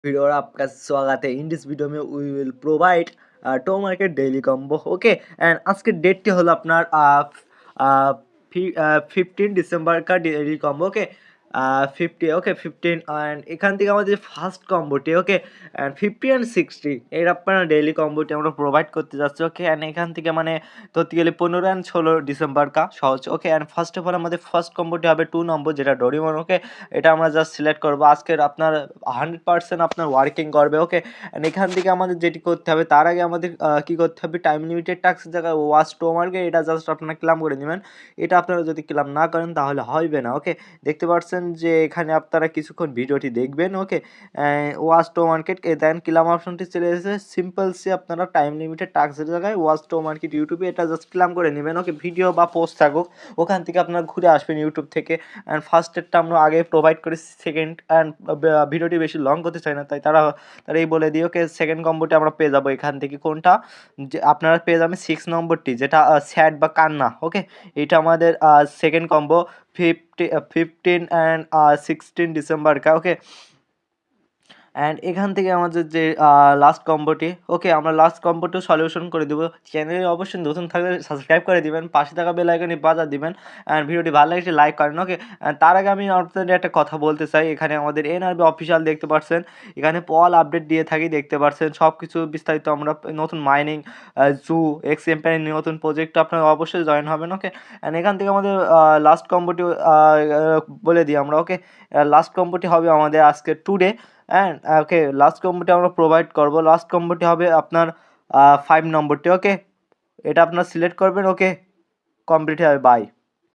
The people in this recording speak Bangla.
वीडियो और आपका स्वागत है। इन दिस वीडियो में we will provide to market daily combo okay and आज के डेटটি হলো আপনার 15 ডিসেম্বর का daily combo okay 50 okay 15 and এখান থেকে আমাদের ফার্স্ট কম্বোটি ওকে এন্ড 50 এন্ড 60 এর আপনারা ডেইলি কম্বোটি আমরা প্রোভাইড করতে যাচ্ছি ওকে এন্ড এখান থেকে মানে ধরতে গেলে 15 এন্ড 16 ডিসেম্বর का সহজ okay and first of all আমাদের ফার্স্ট কম্বোটি হবে 2 নম্বর যেটা ডোরিমন ওকে এটা আমরা জাস্ট সিলেক্ট করব আজকের আপনার 100% আপনার ওয়ার্কিং করবে ওকে এন্ড এখান থেকে আমাদের যেটি করতে হবে তার আগে আমাদের কি করতে হবে টাইম লিমিটেড টাস্কের জায়গায় ওয়াচ টো মার্কেট এটা জাস্ট আপনারা ক্লেম করে নেবেন। এটা আপনারা যদি ক্লেম না করেন তাহলে হবে না ওকে দেখতে পাচ্ছেন যে এখানে আপনারা কিছুক্ষণ ভিডিওটি দেখবেন ওকে ওয়াচ টো মার্কেট দেন ক্লেম অপশনটি চলে এসেছে সিম্পল সে আপনারা টাইম লিমিটেড টাস্কের জায়গায় ওয়াচ টো মার্কেট ইউটিউবে এটা জাস্ট ক্লেম করে নেবেন ওকে ভিডিও বা পোস্ট থাকুক ওখান থেকে আপনারা ঘুরে আসবেন ইউটিউব থেকে অ্যান্ড ফার্স্টেরটা আমরা আগে প্রোভাইড করেছি সেকেন্ড অ্যান্ড ভিডিওটি বেশি লং করতে চাই না তাই তারা এই বলে দিই ওকে সেকেন্ড কম্বোটি আমরা পেয়ে যাবো এখান থেকে কোনটা যে আপনারা পেয়ে যাবেন 6 নম্বরটি যেটা স্যাড বা কান্না ওকে এটা আমাদের সেকেন্ড কম্বো 15 অ্যান্ড 16 ডিসেম্বর কা ওকে অ্যান্ড এখান থেকে আমাদের যে লাস্ট কম্বোটি ওকে আমরা লাস্ট কম্বোটিও সলিউশন করে দেবো চ্যানেলে অবশ্যই নতুন থাকলে সাবস্ক্রাইব করে দিবেন পাশে থাকা বেল আইকনে বাজা দিবেন অ্যান্ড ভিডিওটি ভালো লাগলে লাইক করেন ওকে তার আগে আমি আপনাদের একটা কথা বলতে চাই এখানে আমাদের এনআরবি অফিসিয়াল দেখতে পাচ্ছেন এখানে পল আপডেট দিয়ে থাকি দেখতে পাচ্ছেন সব কিছু বিস্তারিত আমরা নতুন মাইনিং জু এক্স এম্পায়ার নতুন প্রজেক্ট আপনারা অবশ্যই জয়েন হবেন ওকে অ্যান্ড এখান থেকে আমাদের লাস্ট কম্বোটি বলে দিই আমরা ওকে লাস্ট কম্বোটি হবে আমাদের আজকে টুডে অ্যান্ড ওকে লাস্ট কম্বোটি আমরা প্রোভাইড করব লাস্ট কম্বোটি হবে আপনার 5 নম্বরটি ওকে এটা আপনার সিলেক্ট করবেন ওকে কমপ্লিট হবে বাই।